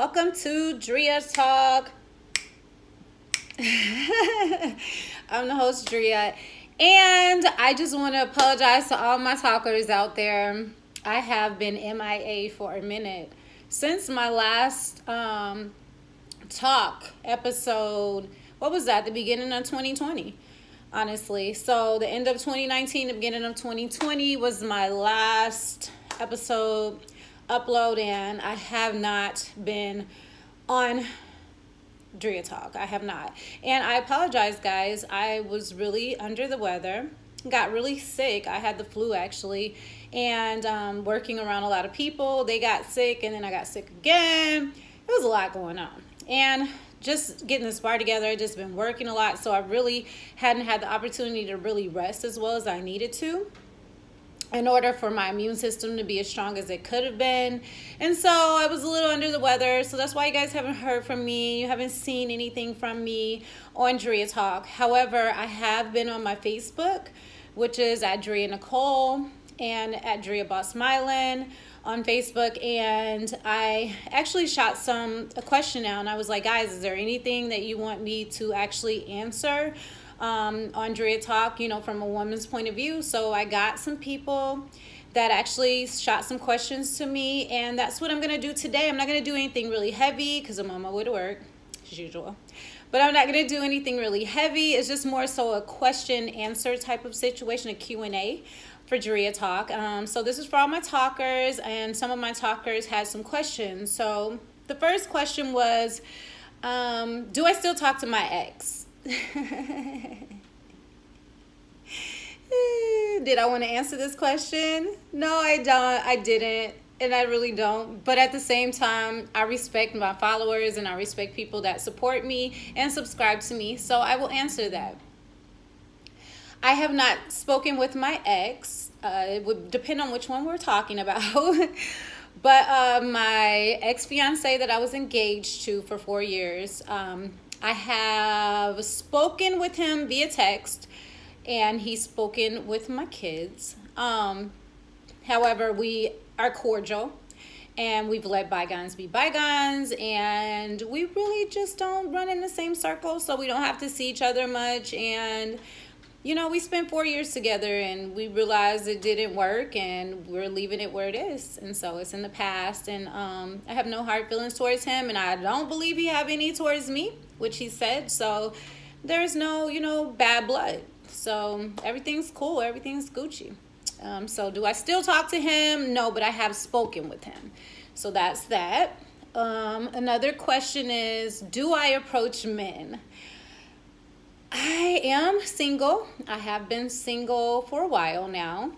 Welcome to DriyahTalk. I'm the host, Driyah, and I just want to apologize to all my talkers out there. I have been MIA for a minute since my last talk episode. What was that? The beginning of 2020, honestly. So the end of 2019, the beginning of 2020 was my last episode upload, and I have not been on DriyahTalk. I have not. And I apologize, guys. I was really under the weather. Got really sick. I had the flu, actually. And working around a lot of people, they got sick, and then I got sick again. There was a lot going on. And just getting this bar together, I've just been working a lot. So I really hadn't had the opportunity to really rest as well as I needed to, in order for my immune system to be as strong as it could have been. And so I was a little under the weather. So that's why you guys haven't heard from me. You haven't seen anything from me on DriyahTalk. However, I have been on my Facebook, which is at Driyah Nicole and at Driyah Boss Mylan on Facebook. And I actually shot a question out, and I was like, guys, is there anything that you want me to actually answer on DriyahTalk, you know, from a woman's point of view? So I got some people that actually shot some questions to me, and that's what I'm going to do today. I'm not going to do anything really heavy because I'm on my way to work, as usual. But I'm not going to do anything really heavy. It's just more so a question-answer type of situation, a Q&A for DriyahTalk. So this is for all my talkers, and some of my talkers had some questions. So the first question was, do I still talk to my ex? Did I want to answer this question? No, I don't. I didn't, and I really don't. But at the same time, I respect my followers, and I respect people that support me and subscribe to me, so I will answer that. I have not spoken with my ex. It would depend on which one we're talking about. But my ex-fiance that I was engaged to for 4 years, I have spoken with him via text, and he's spoken with my kids. However, we are cordial, and we've let bygones be bygones, and we really just don't run in the same circle, so we don't have to see each other much. And you know, we spent 4 years together, and we realized it didn't work, and we're leaving it where it is. And so it's in the past, and I have no hard feelings towards him, and I don't believe he have any towards me, which he said. So there's no, you know, bad blood. So everything's cool. Everything's Gucci. So do I still talk to him? No, but I have spoken with him. So that's that. Another question is, do I approach men? I am single. I have been single for a while now.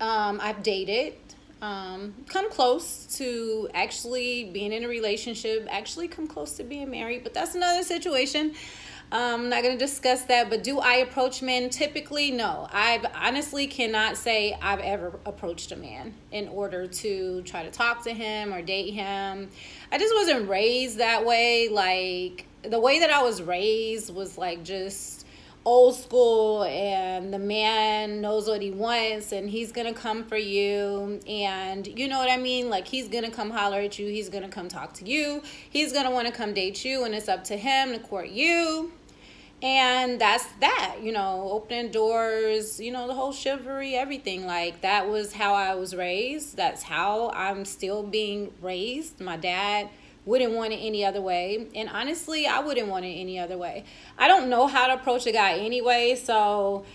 I've dated, come close to actually being in a relationship, actually come close to being married, but that's another situation. I'm not going to discuss that. But do I approach men? Typically, no. I honestly cannot say I've ever approached a man in order to try to talk to him or date him. I just wasn't raised that way. Like, the way that I was raised was like just old school, and the man knows what he wants, and he's gonna come for you, and you know what I mean? Like, he's gonna come holler at you, he's gonna come talk to you, he's gonna want to come date you, and it's up to him to court you. And that's that, you know, opening doors, you know, the whole chivalry, everything. Like, that was how I was raised. That's how I'm still being raised. My dad wouldn't want it any other way, and honestly, I wouldn't want it any other way. I don't know how to approach a guy anyway, so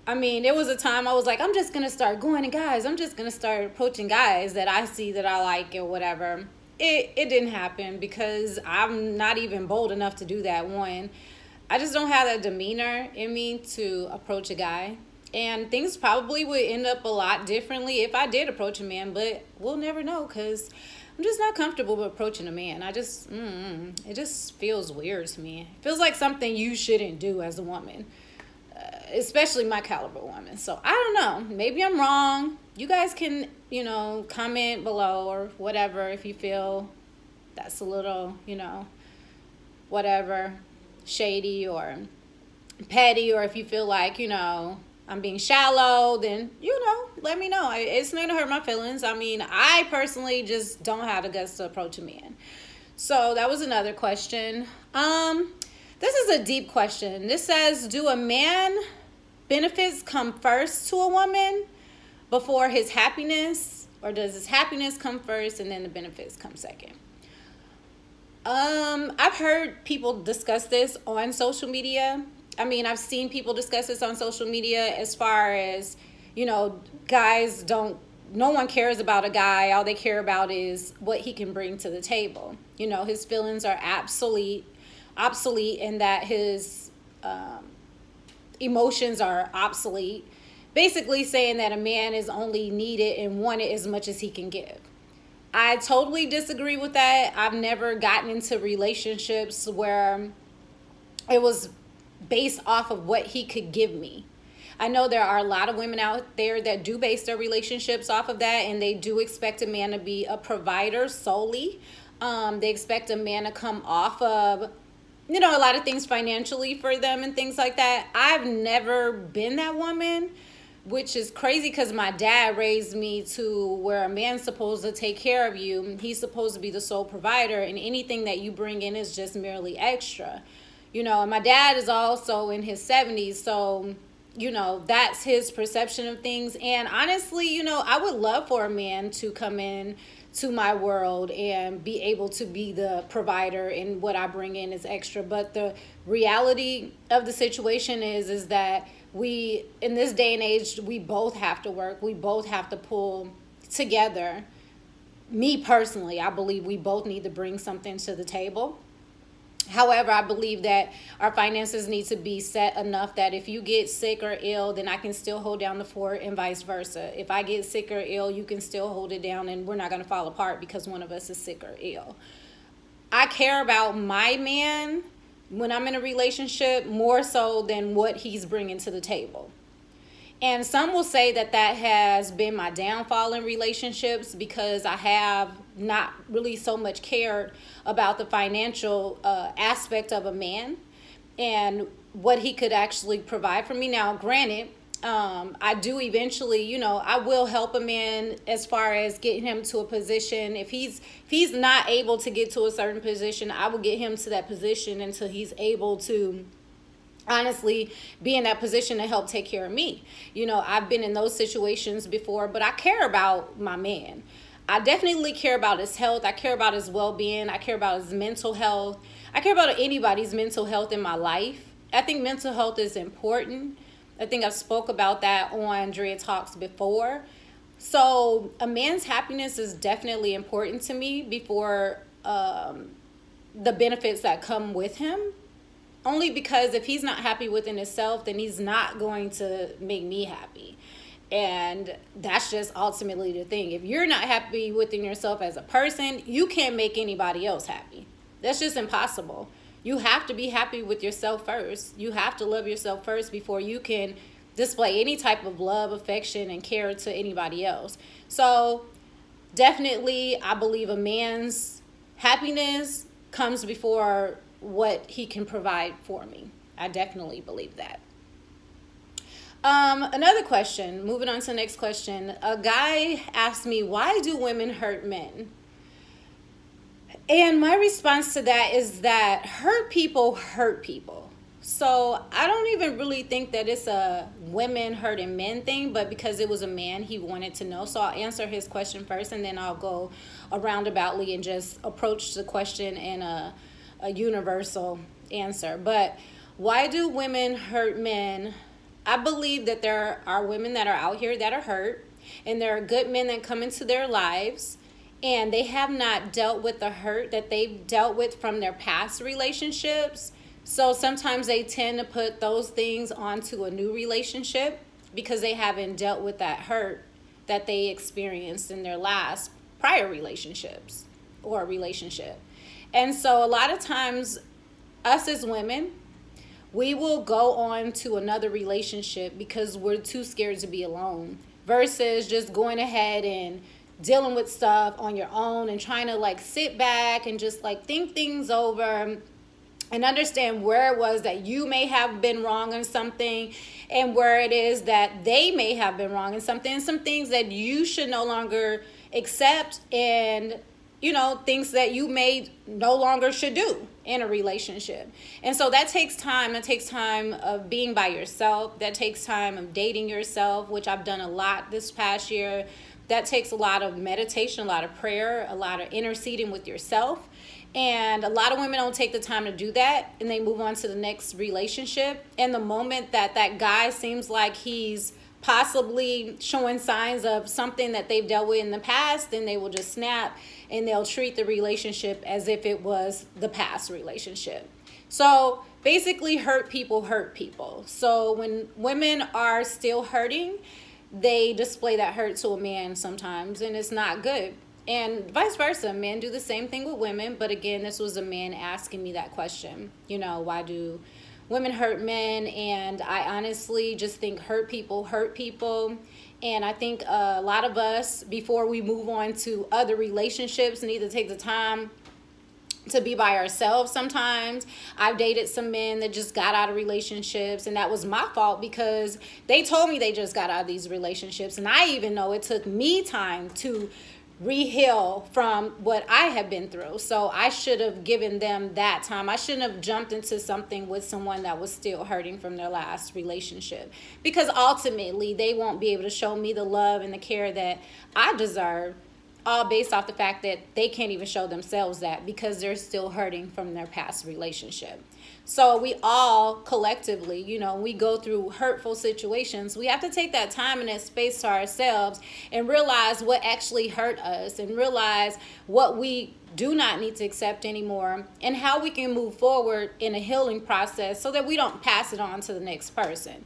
I mean, there was a time I was like, I'm just gonna start going to guys. I'm just gonna start approaching guys that I see that I like or whatever. It didn't happen because I'm not even bold enough to do that. One, I just don't have that demeanor in me to approach a guy, and things probably would end up a lot differently if I did approach a man, but we'll never know because I'm just not comfortable with approaching a man. I just, it just feels weird to me. It feels like something you shouldn't do as a woman, especially my caliber woman. So I don't know. Maybe I'm wrong. You guys can, you know, comment below or whatever if you feel that's a little, you know, whatever, shady or petty, or if you feel like, you know, I'm being shallow, then, let me know. It's not gonna hurt my feelings. I mean, I personally just don't have the guts to approach a man. So that was another question. This is a deep question. This says, do a man benefits come first to a woman before his happiness, or does his happiness come first and then the benefits come second? I've heard people discuss this on social media. I mean, I've seen people discuss this on social media as far as, guys don't, no one cares about a guy. All they care about is what he can bring to the table. His feelings are obsolete, and that his emotions are obsolete. Basically saying that a man is only needed and wanted as much as he can give. I totally disagree with that. I've never gotten into relationships where it was based off of what he could give me. I know there are a lot of women out there that do base their relationships off of that, and they do expect a man to be a provider solely. They expect a man to come off of, a lot of things financially for them and things like that. I've never been that woman, which is crazy because my dad raised me to where a man's supposed to take care of you. He's supposed to be the sole provider, and anything that you bring in is just merely extra. And my dad is also in his 70s, so, that's his perception of things. And honestly, I would love for a man to come in to my world and be able to be the provider, and what I bring in is extra. But the reality of the situation is that we, in this day and age, we both have to work. We both have to pull together. Me personally, I believe we both need to bring something to the table. However, I believe that our finances need to be set enough that if you get sick or ill, then I can still hold down the fort, and vice versa. If I get sick or ill, you can still hold it down, and we're not going to fall apart because one of us is sick or ill. I care about my man when I'm in a relationship more so than what he's bringing to the table. And some will say that that has been my downfall in relationships, because I have not really so much cared about the financial aspect of a man and what he could actually provide for me. Now, granted, I do eventually, I will help a man as far as getting him to a position. If he's not able to get to a certain position, I will get him to that position until he's able to honestly be in that position to help take care of me. I've been in those situations before, but I care about my man. I definitely care about his health. I care about his well-being. I care about his mental health. I care about anybody's mental health in my life. I think mental health is important. I think I've spoke about that on DriyahTalks before. So a man's happiness is definitely important to me before the benefits that come with him. Only because if he's not happy within himself, then he's not going to make me happy. And that's just ultimately the thing. If you're not happy within yourself as a person, you can't make anybody else happy. That's just impossible. You have to be happy with yourself first. You have to love yourself first before you can display any type of love, affection, and care to anybody else. So definitely, I believe a man's happiness comes before what he can provide for me. I definitely believe that. Another question, moving on to the next question. A guy asked me, why do women hurt men? And my response to that is that hurt people hurt people. So I don't even really think that it's a women hurting men thing, but because it was a man, he wanted to know. So I'll answer his question first, and then I'll go roundaboutly and just approach the question in a universal answer. But why do women hurt men? I believe that there are women that are out here that are hurt, and there are good men that come into their lives, and they have not dealt with the hurt that they've dealt with from their past relationships. So sometimes they tend to put those things onto a new relationship because they haven't dealt with that hurt that they experienced in their last prior relationships or relationship. And so a lot of times, us as women, we will go on to another relationship because we're too scared to be alone, versus just going ahead and dealing with stuff on your own and trying to like sit back and just like think things over and understand where it was that you may have been wrong on something, and where it is that they may have been wrong in something, and some things that you should no longer accept, and things that you may no longer should do in a relationship. And so that takes time. It takes time of being by yourself. That takes time of dating yourself, which I've done a lot this past year. That takes a lot of meditation, a lot of prayer, a lot of interceding with yourself. And a lot of women don't take the time to do that, and they move on to the next relationship. And the moment that that guy seems like he's possibly showing signs of something that they've dealt with in the past, then they will just snap, and they'll treat the relationship as if it was the past relationship. So basically, hurt people hurt people. So when women are still hurting, they display that hurt to a man sometimes, and it's not good. And vice versa, men do the same thing with women. But again, this was a man asking me that question. Why do women hurt men? And I honestly just think hurt people hurt people. And I think a lot of us, before we move on to other relationships, need to take the time to be by ourselves sometimes. I've dated some men that just got out of relationships, and that was my fault because they told me they just got out of these relationships. And I even know it took me time to re-heal from what I have been through. So I should have given them that time. I shouldn't have jumped into something with someone that was still hurting from their last relationship, because ultimately they won't be able to show me the love and the care that I deserve, all based off the fact that they can't even show themselves that because they're still hurting from their past relationship. So we all collectively, we go through hurtful situations. We have to take that time and that space to ourselves and realize what actually hurt us, and realize what we do not need to accept anymore, and how we can move forward in a healing process so that we don't pass it on to the next person.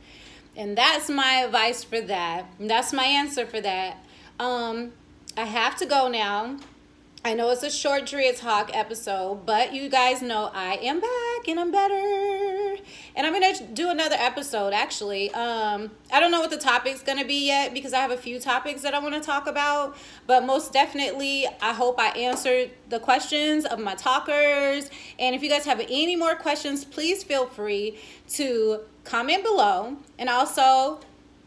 And that's my advice for that. And that's my answer for that. I have to go now. I know it's a short DriyahTalk episode, but you guys know I am back and I'm better. And I'm going to do another episode, actually. I don't know what the topic's going to be yet, because I have a few topics that I want to talk about. But most definitely, I hope I answered the questions of my talkers. And if you guys have any more questions, please feel free to comment below. And also,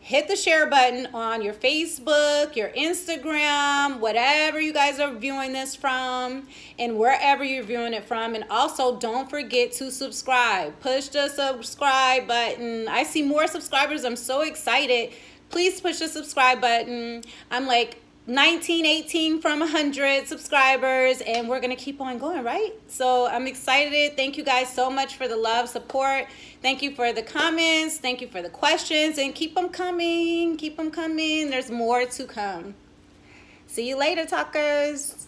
hit the share button on your Facebook, your Instagram, whatever you guys are viewing this from, and wherever you're viewing it from. And also, don't forget to subscribe. Push the subscribe button. I see more subscribers. I'm so excited. Please push the subscribe button. I'm like 19, 18 from 100 subscribers, and we're going to keep on going, right? So I'm excited. Thank you guys so much for the love, support. Thank you for the comments. Thank you for the questions, and keep them coming. Keep them coming. There's more to come. See you later, talkers.